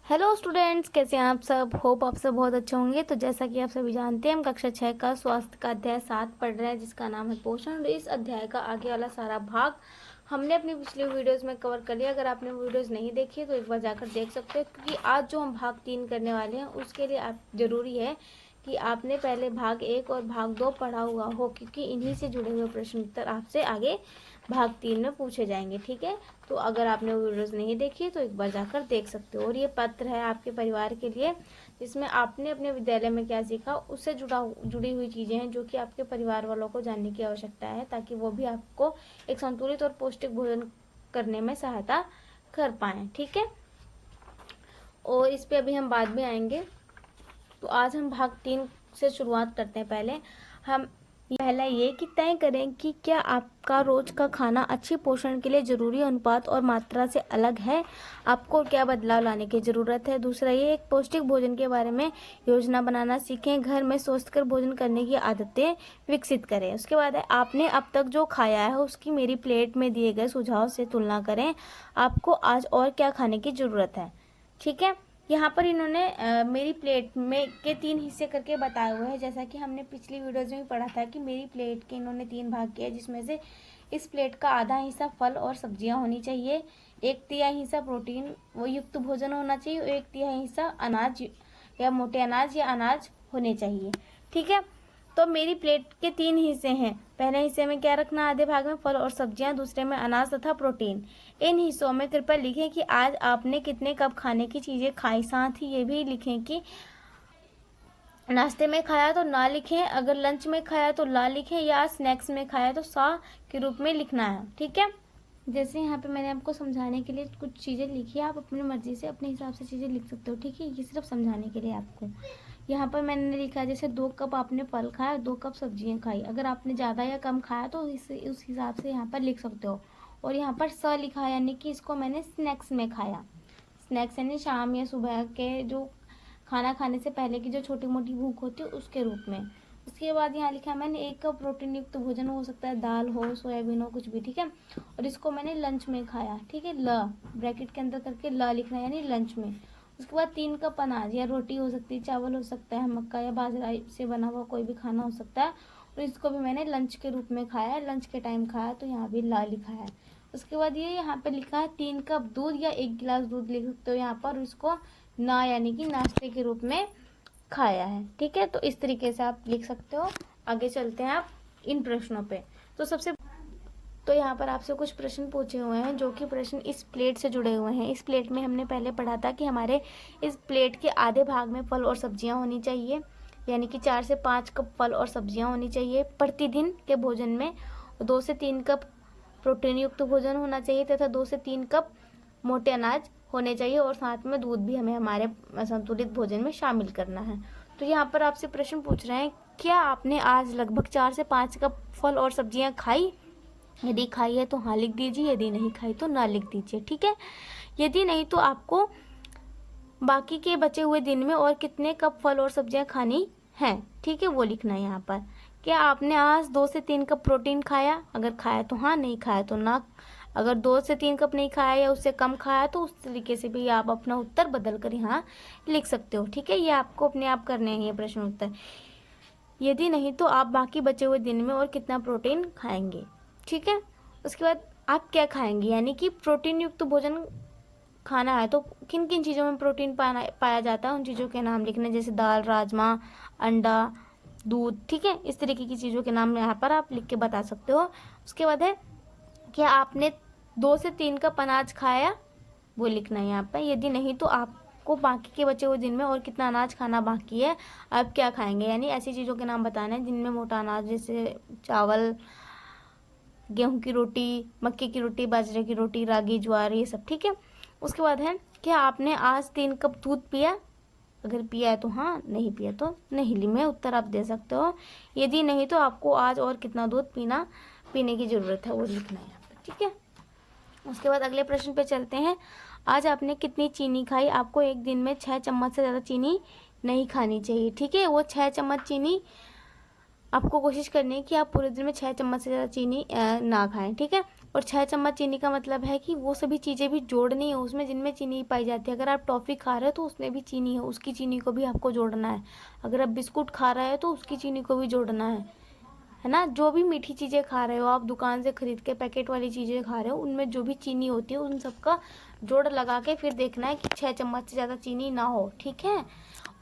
Hello students, कैसे हैं आप सब। होप आप सब बहुत अच्छे होंगे। तो जैसा कि आप सभी जानते हैं, हम कक्षा 6 का स्वास्थ्य का अध्याय 7 पढ़ रहे हैं, जिसका नाम है पोषण। और इस अध्याय का आगे वाला सारा भाग हमने अपनी पिछली वीडियोस में कवर कर लिया। अगर आपने वीडियोस नहीं देखी तो एक बार जाकर देख सकते हो, क्योंकि आज जो हम भाग 3 करने वाले हैं उसके लिए आप जरूरी है कि आपने पहले भाग 1 और भाग 2 पढ़ा हुआ हो, क्योंकि इन्हीं से जुड़े हुए प्रश्न उत्तर आपसे आगे भाग 3 में पूछे जाएंगे। ठीक है, तो अगर आपने वो वीडियोस नहीं देखी तो एक बार जाकर देख सकते हो। और ये पत्र है आपके परिवार के लिए, जिसमें आपने अपने विद्यालय में क्या सीखा उससे जुड़ी हुई चीज़ें हैं, जो कि आपके परिवार वालों को जानने की आवश्यकता है, ताकि वो भी आपको एक संतुलित और पौष्टिक भोजन करने में सहायता कर पाएँ। ठीक है, और इस पे अभी हम बाद में आएंगे। तो आज हम भाग 3 से शुरुआत करते हैं। पहला ये कि तय करें कि क्या आपका रोज का खाना अच्छी पोषण के लिए जरूरी अनुपात और मात्रा से अलग है, आपको क्या बदलाव लाने की ज़रूरत है। दूसरा ये, एक पौष्टिक भोजन के बारे में योजना बनाना सीखें, घर में स्वस्थकर भोजन करने की आदतें विकसित करें। उसके बाद है, आपने अब तक जो खाया है उसकी मेरी प्लेट में दिए गए सुझाव से तुलना करें, आपको आज और क्या खाने की ज़रूरत है। ठीक है, यहाँ पर इन्होंने मेरी प्लेट में के 3 हिस्से करके बताए हुए हैं। जैसा कि हमने पिछली वीडियोज में भी पढ़ा था कि मेरी प्लेट के इन्होंने 3 भाग किए, जिसमें से इस प्लेट का आधा हिस्सा फल और सब्जियां होनी चाहिए, 1/3 हिस्सा प्रोटीन वो युक्त भोजन होना चाहिए, और 1/3 हिस्सा अनाज या मोटे अनाज या अनाज होने चाहिए। ठीक है, तो मेरी प्लेट के 3 हिस्से हैं। पहले हिस्से में क्या रखना, आधे भाग में फल और सब्जियां, दूसरे में अनाज तथा प्रोटीन। इन हिस्सों में कृपया लिखें कि आज आपने कितने कप खाने की चीज़ें खाई। साथ ही ये भी लिखें कि नाश्ते में खाया तो ना लिखें, अगर लंच में खाया तो ला लिखें, या स्नैक्स में खाया तो सा के रूप में लिखना है। ठीक है, जैसे यहाँ पे मैंने आपको समझाने के लिए कुछ चीज़ें लिखी है, आप अपनी मर्जी से अपने हिसाब से चीज़ें लिख सकते हो। ठीक है, ये सिर्फ समझाने के लिए आपको। यहाँ पर मैंने लिखा है, जैसे 2 कप आपने फल खाया, 2 कप सब्जियाँ खाई। अगर आपने ज़्यादा या कम खाया तो उस हिसाब से यहाँ पर लिख सकते हो। और यहाँ पर स लिखा है, यानी कि इसको मैंने स्नैक्स में खाया। स्नैक्स यानी शाम या सुबह के जो खाना खाने से पहले की जो छोटी मोटी भूख होती है उसके रूप में। उसके बाद यहाँ लिखा है मैंने 1 कप प्रोटीन युक्त भोजन, हो सकता है दाल हो, सोयाबीन हो, कुछ भी। ठीक है, और इसको मैंने लंच में खाया। ठीक है, ल ब्रैकेट के अंदर करके ल लिखना है, यानी लंच में। उसके बाद 3 कप अनाज या रोटी हो सकती है, चावल हो सकता है, मक्का या बाजरा से बना हुआ कोई भी खाना हो सकता है, और इसको भी मैंने लंच के रूप में खाया है, लंच के टाइम खाया, तो यहाँ भी ला लिखा है। उसके बाद ये यहाँ पे लिखा है 3 कप दूध या 1 गिलास दूध लिख सकते हो यहाँ पर, इसको ना यानी कि नाश्ते के रूप में खाया है। ठीक है, तो इस तरीके से आप लिख सकते हो। आगे चलते हैं आप इन प्रश्नों पे। तो यहाँ पर आपसे कुछ प्रश्न पूछे हुए हैं, जो कि प्रश्न इस प्लेट से जुड़े हुए हैं। इस प्लेट में हमने पहले पढ़ा था कि हमारे इस प्लेट के आधे भाग में फल और सब्जियां होनी चाहिए, यानी कि 4 से 5 कप फल और सब्जियां होनी चाहिए प्रतिदिन के भोजन में। 2 से 3 कप प्रोटीन युक्त भोजन होना चाहिए, तथा 2 से 3 कप मोटे अनाज होने चाहिए, और साथ में दूध भी हमें हमारे संतुलित भोजन में शामिल करना है। तो यहाँ पर आपसे प्रश्न पूछ रहे हैं, क्या आपने आज लगभग 4 से 5 कप फल और सब्जियां खाई। यदि खाई है तो हाँ लिख दीजिए, यदि नहीं खाई तो ना लिख दीजिए। ठीक है, यदि नहीं तो आपको बाकी के बचे हुए दिन में और कितने कप फल और सब्जियां खानी हैं, ठीक है, वो लिखना है यहाँ पर। क्या आपने आज 2 से 3 कप प्रोटीन खाया, अगर खाया तो हाँ, नहीं खाया तो ना। अगर 2 से 3 कप नहीं खाया या उससे कम खाया तो उस तरीके से भी आप अपना उत्तर बदल कर यहाँ लिख सकते हो। ठीक है, ये आपको अपने आप करने हैं ये प्रश्न उत्तर। यदि नहीं तो आप बाकी बचे हुए दिन में और कितना प्रोटीन खाएंगे। ठीक है, उसके बाद आप क्या खाएंगे, यानी कि प्रोटीन युक्त भोजन खाना है तो किन किन चीज़ों में प्रोटीन पाया जाता है, उन चीज़ों के नाम लिखने, जैसे दाल, राजमा, अंडा, दूध। ठीक है, इस तरीके की चीज़ों के नाम यहाँ पर आप लिख के बता सकते हो। उसके बाद है, क्या आपने 2 से 3 कप अनाज खाया, वो लिखना है यहाँ पर। यदि नहीं तो आपको बाकी के बचे हुए दिन में और कितना अनाज खाना बाकी है, आप क्या खाएंगे, यानी ऐसी चीज़ों के नाम बताने हैं जिनमें मोटा अनाज, जैसे चावल, गेहूं की रोटी, मक्के की रोटी, बाजरे की रोटी, रागी, ज्वार, ये सब। ठीक है, उसके बाद है, क्या आपने आज 3 कप दूध पिया, अगर पिया है तो हाँ, नहीं पिया तो नहीं ली में उत्तर आप दे सकते हो। यदि नहीं तो आपको आज और कितना दूध पीने की ज़रूरत है, वो लिखना है यहाँ पर। ठीक है, उसके बाद अगले प्रश्न पे चलते हैं। आज आपने कितनी चीनी खाई, आपको एक दिन में 6 चम्मच से ज़्यादा चीनी नहीं खानी चाहिए। ठीक है, वो 6 चम्मच चीनी आपको कोशिश करनी है कि आप पूरे दिन में 6 चम्मच से ज़्यादा चीनी ना खाएं। ठीक है, और 6 चम्मच चीनी का मतलब है कि वो सभी चीज़ें भी जोड़नी है उसमें जिनमें चीनी पाई जाती है। अगर आप टॉफ़ी खा रहे हो तो उसमें भी चीनी है, उसकी चीनी को भी आपको जोड़ना है। अगर आप बिस्कुट खा रहे हो तो उसकी चीनी को भी जोड़ना है ना। जो भी मीठी चीज़ें खा रहे हो आप, दुकान से खरीद के पैकेट वाली चीज़ें खा रहे हो, उनमें जो भी चीनी होती है उन सबका जोड़ लगा के फिर देखना है कि 6 चम्मच से ज़्यादा चीनी ना हो, ठीक है।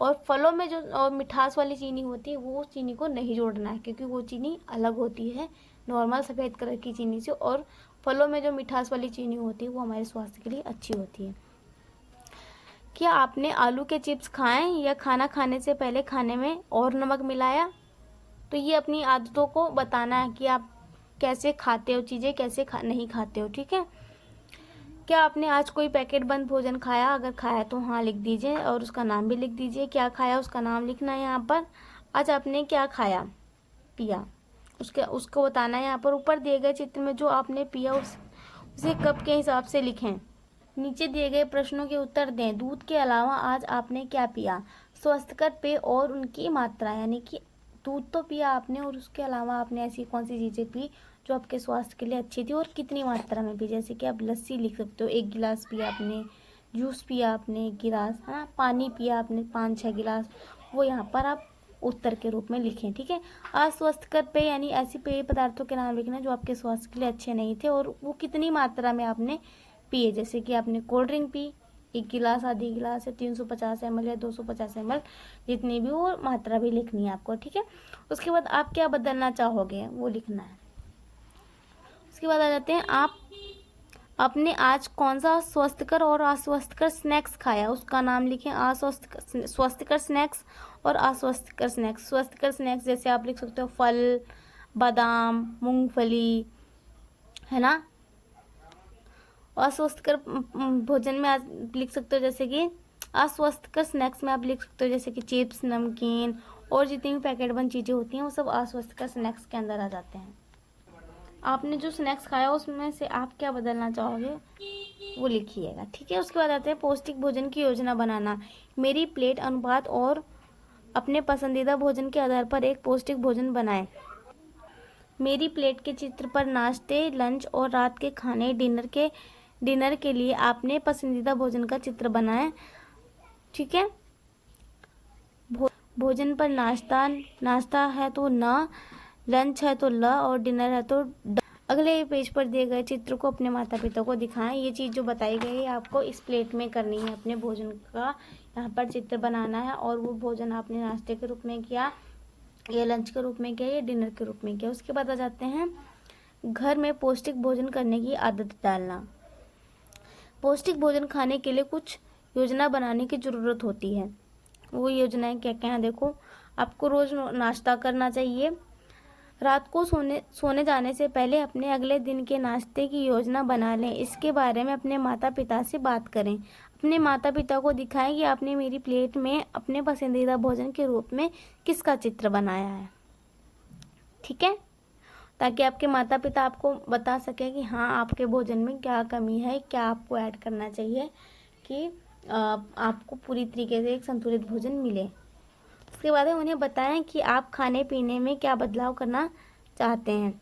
और फलों में जो और मिठास वाली चीनी होती है वो चीनी को नहीं जोड़ना है, क्योंकि वो चीनी अलग होती है नॉर्मल सफ़ेद कलर की चीनी से। और फलों में जो मिठास वाली चीनी होती है वो हमारे स्वास्थ्य के लिए अच्छी होती है। क्या आपने आलू के चिप्स खाएं या खाना खाने से पहले खाने में और नमक मिलाया? तो ये अपनी आदतों को बताना है कि आप कैसे खाते हो चीज़ें, कैसे नहीं खाते हो, ठीक है। क्या आपने आज कोई पैकेट बंद भोजन खाया? अगर खाया तो हाँ लिख दीजिए और उसका नाम भी लिख दीजिए। क्या खाया उसका नाम लिखना है यहाँ पर। आज आपने क्या खाया पिया उसको बताना है यहाँ पर। ऊपर दिए गए चित्र में जो आपने पिया उसे कप के हिसाब से लिखें। नीचे दिए गए प्रश्नों के उत्तर दें। दूध के अलावा आज आपने क्या पिया? स्वस्थकर पेय और उनकी मात्रा, यानी कि दूध तो पिया आपने और उसके अलावा आपने ऐसी कौन सी चीज़ें पी जो आपके स्वास्थ्य के लिए अच्छी थी और कितनी मात्रा में पी। जैसे कि आप लस्सी लिख सकते हो, 1 गिलास पिया आपने, जूस पिया आपने 1 गिलास, है ना, पानी पिया आपने 5-6 गिलास, वो यहाँ पर आप उत्तर के रूप में लिखें, ठीक है। अस्वस्थकर पेय यानी ऐसी पेय पदार्थों के नाम लिखना जो आपके स्वास्थ्य के लिए अच्छे नहीं थे और वो कितनी मात्रा में आपने पिए। जैसे कि आपने कोल्ड ड्रिंक पी 1 गिलास, आधी गिलास या 350 ml या 250 ml, जितनी भी वो मात्रा भी लिखनी है आपको, ठीक है। उसके बाद आप क्या बदलना चाहोगे वो लिखना है। उसके बाद आ जाते हैं आप आपने आज कौन सा स्वस्थकर और अस्वस्थकर स्नैक्स खाया, उसका नाम लिखें। स्वस्थकर स्नैक्स और अस्वस्थकर स्नैक्स। स्वस्थकर स्नैक्स जैसे आप लिख सकते हो फल, बादाम, मूंगफली, है ना। अस्वस्थकर भोजन में आज लिख सकते हो जैसे कि अस्वस्थकर स्नैक्स में आप लिख सकते हो जैसे कि चिप्स, नमकीन और जितनी भी पैकेट बंद चीज़ें होती हैं वो सब अस्वस्थकर स्नैक्स के अंदर आ जाते हैं। आपने जो स्नैक्स खाया उसमें से आप क्या बदलना चाहोगे वो लिखिएगा, ठीक है। उसके बाद आते हैं पौष्टिक भोजन की योजना बनाना। मेरी प्लेट अनुपात और अपने पसंदीदा भोजन के आधार पर एक पौष्टिक भोजन बनाएं। मेरी प्लेट के चित्र पर नाश्ते, लंच और रात के खाने, डिनर के लिए आपने पसंदीदा भोजन का चित्र बनाएं, ठीक है। भोजन पर नाश्ता है तो न, लंच है तो ल और डिनर है तो ड। अगले पेज पर दिए गए चित्र को अपने माता पिता को दिखाएं। ये चीज़ जो बताई गई है आपको इस प्लेट में करनी है। अपने भोजन का यहाँ पर चित्र बनाना है और वो भोजन आपने नाश्ते के रूप में किया या लंच के रूप में किया या डिनर के रूप में किया। उसके बाद आ जाते हैं घर में पौष्टिक भोजन करने की आदत डालना। पौष्टिक भोजन खाने के लिए कुछ योजना बनाने की ज़रूरत होती है। वो योजनाएं क्या क्या हैं देखो। आपको रोज़ नाश्ता करना चाहिए। रात को सोने जाने से पहले अपने अगले दिन के नाश्ते की योजना बना लें। इसके बारे में अपने माता पिता से बात करें। अपने माता पिता को दिखाएं कि आपने मेरी प्लेट में अपने पसंदीदा भोजन के रूप में किसका चित्र बनाया है, ठीक है, ताकि आपके माता पिता आपको बता सके कि हाँ आपके भोजन में क्या कमी है, क्या आपको ऐड करना चाहिए कि आपको पूरी तरीके से एक संतुलित भोजन मिले। उसके बाद उन्हें बताएं कि आप खाने पीने में क्या बदलाव करना चाहते हैं।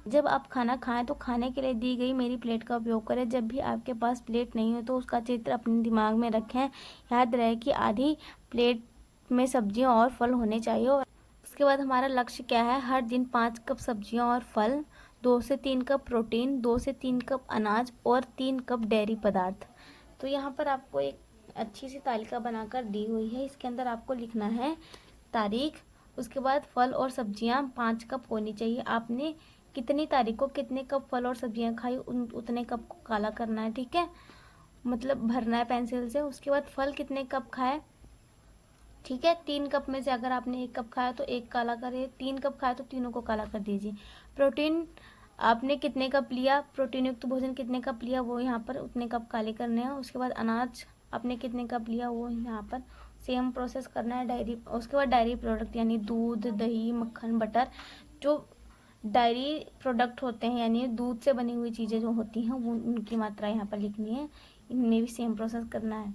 जब आप खाना खाएं तो खाने के लिए दी गई मेरी प्लेट का उपयोग करें। जब भी आपके पास प्लेट नहीं हो तो उसका चित्र अपने दिमाग में रखें। याद रहे कि आधी प्लेट में सब्जियां और फल होने चाहिए। उसके बाद हमारा लक्ष्य क्या है, हर दिन 5 कप सब्जियां और फल, 2 से 3 कप प्रोटीन, 2 से 3 कप अनाज और 3 कप डेयरी पदार्थ। तो यहाँ पर आपको एक अच्छी सी तालिका बनाकर दी हुई है। इसके अंदर आपको लिखना है तारीख, उसके बाद फल और सब्जियां 5 कप होनी चाहिए। आपने कितनी तारीख को कितने कप फल और सब्जियां खाई उतने कप को काला करना है, ठीक है, मतलब भरना है पेंसिल से। उसके बाद फल कितने कप खाए, ठीक है, 3 कप में से अगर आपने 1 कप खाया तो 1 काला करिए, 3 कप खाया तो तीनों को काला कर दीजिए। प्रोटीन आपने कितने कप लिया, प्रोटीन युक्त भोजन कितने कप लिया वो यहाँ पर उतने कप काले करने हैं। उसके बाद अनाज आपने कितने कप लिया वो यहाँ पर सेम प्रोसेस करना है। डेयरी, उसके बाद डेयरी प्रोडक्ट यानी दूध, दही, मक्खन, बटर, जो डेयरी प्रोडक्ट होते हैं यानी दूध से बनी हुई चीज़ें जो होती हैं वो उनकी मात्रा यहाँ पर लिखनी है। इनमें भी सेम प्रोसेस करना है।